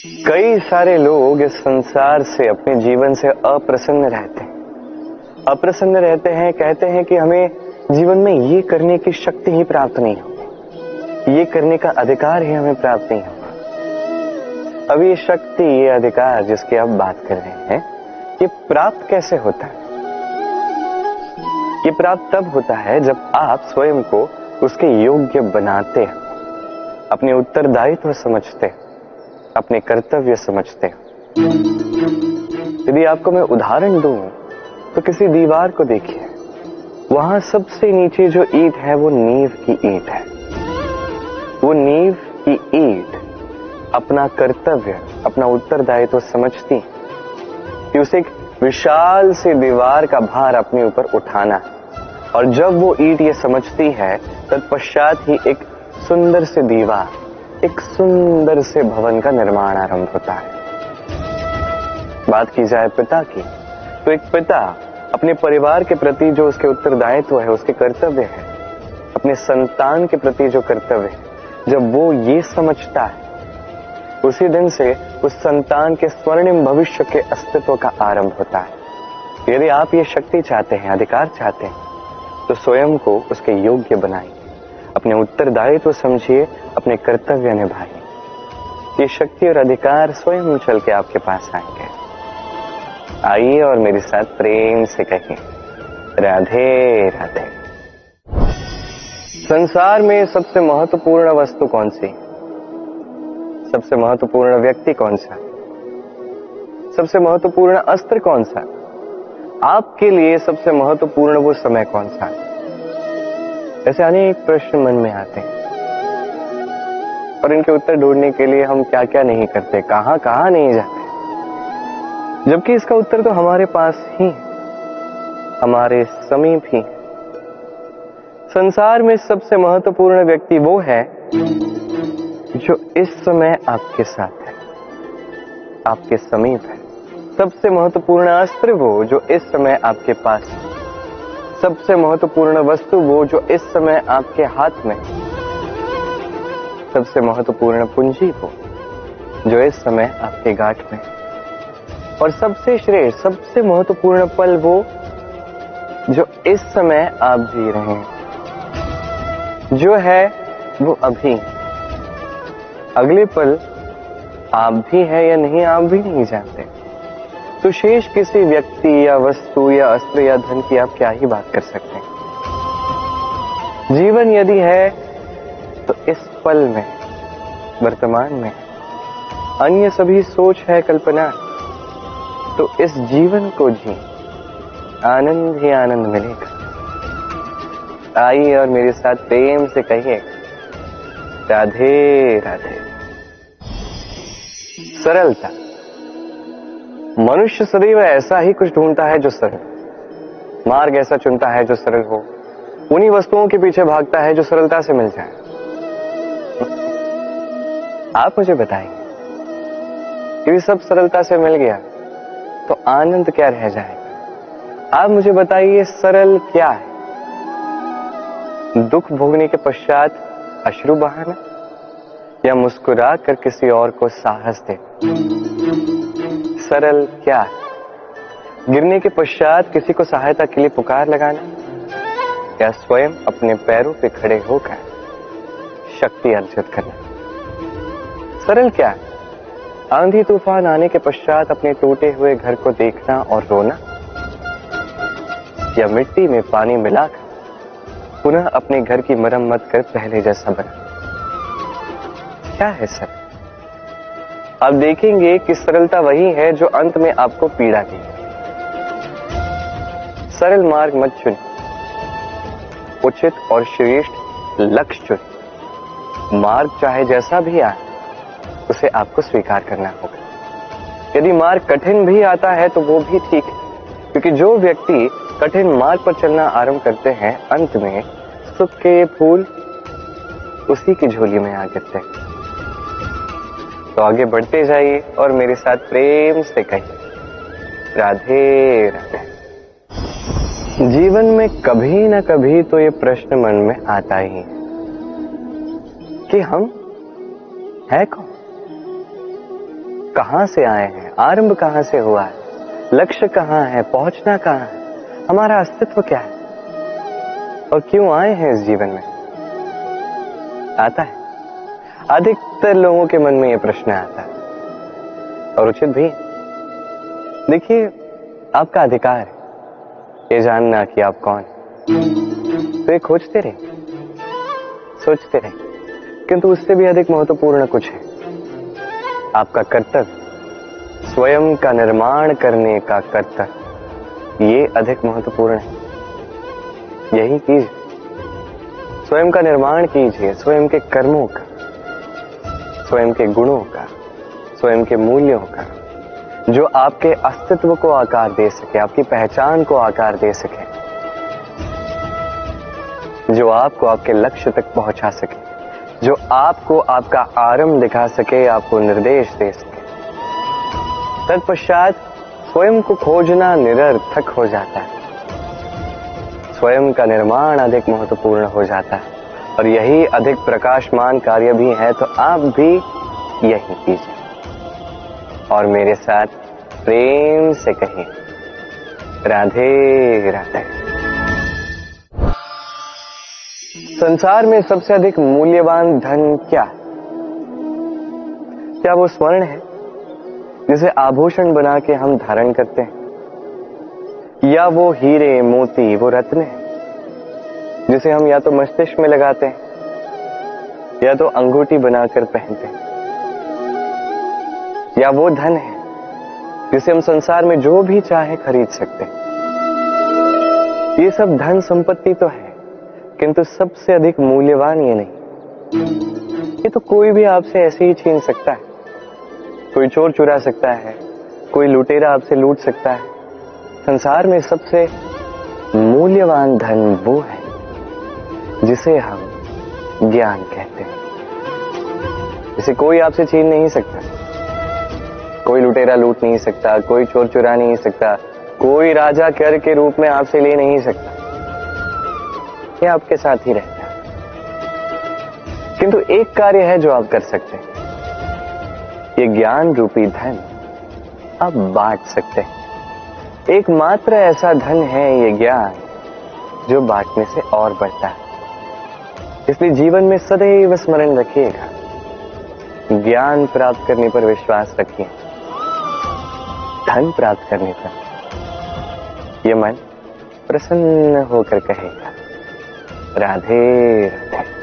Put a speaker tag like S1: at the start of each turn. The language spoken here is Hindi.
S1: कई सारे लोग इस संसार से, अपने जीवन से अप्रसन्न रहते हैं। अप्रसन्न रहते हैं, कहते हैं कि हमें जीवन में ये करने की शक्ति ही प्राप्त नहीं होगी, ये करने का अधिकार ही हमें प्राप्त नहीं होगा। अब ये शक्ति, ये अधिकार जिसकी आप बात कर रहे हैं, ये प्राप्त कैसे होता है? ये प्राप्त तब होता है जब आप स्वयं को उसके योग्य बनाते हैं, अपने उत्तरदायित्व समझते हैं, अपने कर्तव्य समझते हैं। यदि आपको मैं उदाहरण दूं तो किसी दीवार को देखिए, वहां सबसे नीचे जो ईंट है वो नींव की ईंट है। वो नींव की ईंट अपना कर्तव्य, अपना उत्तरदायित्व समझती है कि उसे एक विशाल सी दीवार का भार अपने ऊपर उठाना है, और जब वो ईंट ये समझती है तत्पश्चात ही एक सुंदर सी दीवार, एक सुंदर से भवन का निर्माण आरंभ होता है। बात की जाए पिता की, तो एक पिता अपने परिवार के प्रति जो उसके उत्तरदायित्व है, उसके कर्तव्य है, अपने संतान के प्रति जो कर्तव्य है, जब वो ये समझता है, उसी दिन से उस संतान के स्वर्णिम भविष्य के अस्तित्व का आरंभ होता है। यदि आप ये शक्ति चाहते हैं, अधिकार चाहते हैं, तो स्वयं को उसके योग्य बनाइए, अपने उत्तरदायित्व समझिए, अपने कर्तव्य निभाइए। ये शक्ति और अधिकार स्वयं चल के आपके पास आएंगे। आइए और मेरे साथ प्रेम से कहिए, राधे राधे। संसार में सबसे महत्वपूर्ण वस्तु कौन सी? सबसे महत्वपूर्ण व्यक्ति कौन सा? सबसे महत्वपूर्ण अस्त्र कौन सा? आपके लिए सबसे महत्वपूर्ण वो समय कौन सा? ऐसे अनेक प्रश्न मन में आते हैं और इनके उत्तर ढूंढने के लिए हम क्या क्या नहीं करते, कहां कहां नहीं जाते, जबकि इसका उत्तर तो हमारे पास ही, हमारे समीप ही। संसार में सबसे महत्वपूर्ण व्यक्ति वो है जो इस समय आपके साथ है, आपके समीप है। सबसे महत्वपूर्ण अस्त्र वो जो इस समय आपके पास है। सबसे महत्वपूर्ण वस्तु वो जो इस समय आपके हाथ में। सबसे महत्वपूर्ण पूंजी वो जो इस समय आपके गांठ में। और सबसे श्रेष्ठ, सबसे महत्वपूर्ण पल वो जो इस समय आप जी रहे हैं, जो है वो अभी। अगले पल आप भी है या नहीं, आप भी नहीं जानते। तो शेष किसी व्यक्ति या वस्तु या अस्त्र या धन की आप क्या ही बात कर सकते हैं। जीवन यदि है तो इस पल में, वर्तमान में। अन्य सभी सोच है, कल्पना। तो इस जीवन को जी, आनंद ही आनंद मिलेगा। आइए और मेरे साथ प्रेम से कहिए, राधे राधे। सरलता। मनुष्य सदैव ऐसा ही कुछ ढूंढता है जो सरल, मार्ग ऐसा चुनता है जो सरल हो, उन्हीं वस्तुओं के पीछे भागता है जो सरलता से मिल जाए। आप मुझे बताइए, यदि सब सरलता से मिल गया तो आनंद क्या रह जाएगा? आप मुझे बताइए, सरल क्या है? दुख भोगने के पश्चात अश्रु बहाना, या मुस्कुरा कर किसी और को साहस दे? सरल क्या है? गिरने के पश्चात किसी को सहायता के लिए पुकार लगाना, या स्वयं अपने पैरों पे खड़े होकर शक्ति अर्जित करना? सरल क्या है? आंधी तूफान आने के पश्चात अपने टूटे हुए घर को देखना और रोना, या मिट्टी में पानी मिलाकर पुनः अपने घर की मरम्मत कर पहले जैसा बना? क्या है सरल? आप देखेंगे कि सरलता वही है जो अंत में आपको पीड़ा देगी। सरल मार्ग मत चुनिए, उचित और श्रेष्ठ लक्ष्य चुनिए। मार्ग चाहे जैसा भी आए, उसे आपको स्वीकार करना होगा। यदि मार्ग कठिन भी आता है तो वो भी ठीक है, क्योंकि जो व्यक्ति कठिन मार्ग पर चलना आरंभ करते हैं, अंत में सुख के फूल उसी की झोली में आ गिरते हैं। तो आगे बढ़ते जाइए और मेरे साथ प्रेम से कहिए, राधे राधे। जीवन में कभी ना कभी तो ये प्रश्न मन में आता ही है कि हम है कौन? कहां से आए हैं, आरंभ कहां से हुआ है, लक्ष्य कहां है, पहुंचना कहां है, हमारा अस्तित्व क्या है और क्यों आए हैं इस जीवन में, आता है। अधिकतर लोगों के मन में यह प्रश्न आता है और उचित भी। देखिए, आपका अधिकार है ये जानना कि आप कौन हैं। तो ये खोजते रहे, सोचते रहे, किंतु उससे भी अधिक महत्वपूर्ण कुछ है। आपका कर्तव्य, स्वयं का निर्माण करने का कर्तव्य, ये अधिक महत्वपूर्ण है। यही कीजिए, स्वयं का निर्माण कीजिए, स्वयं के कर्मों का, स्वयं के गुणों का, स्वयं के मूल्यों का, जो आपके अस्तित्व को आकार दे सके, आपकी पहचान को आकार दे सके, जो आपको आपके लक्ष्य तक पहुंचा सके, जो आपको आपका आरंभ दिखा सके, आपको निर्देश दे सके। तत्पश्चात स्वयं को खोजना निरर्थक हो जाता है, स्वयं का निर्माण अधिक महत्वपूर्ण हो जाता है और यही अधिक प्रकाशमान कार्य भी है। तो आप भी यही कीजिए और मेरे साथ प्रेम से कहिए, राधे राधे। संसार में सबसे अधिक मूल्यवान धन क्या है? क्या वो स्वर्ण है जिसे आभूषण बना के हम धारण करते हैं, या वो हीरे मोती, वो रत्न है जिसे हम या तो मस्तिष्क में लगाते हैं या तो अंगूठी बनाकर पहनते हैं, या वो धन है जिसे हम संसार में जो भी चाहे खरीद सकते हैं। ये सब धन संपत्ति तो है, किंतु सबसे अधिक मूल्यवान ये नहीं। ये तो कोई भी आपसे ऐसे ही छीन सकता है, कोई चोर चुरा सकता है, कोई लुटेरा आपसे लूट सकता है। संसार में सबसे मूल्यवान धन वो है जिसे हम ज्ञान कहते हैं, जिसे कोई आपसे छीन नहीं सकता, कोई लुटेरा लूट नहीं सकता, कोई चोर चुरा नहीं सकता, कोई राजा कर के रूप में आपसे ले नहीं सकता। ये आपके साथ ही रहता है। किंतु एक कार्य है जो आप कर सकते हैं, ये ज्ञान रूपी धन आप बांट सकते हैं। एकमात्र ऐसा धन है ये ज्ञान जो बांटने से और बढ़ता है। इसलिए जीवन में सदैव स्मरण रखिएगा, ज्ञान प्राप्त करने पर विश्वास रखिए, धन प्राप्त करने पर ये मन प्रसन्न होकर कहेगा, राधे राधे।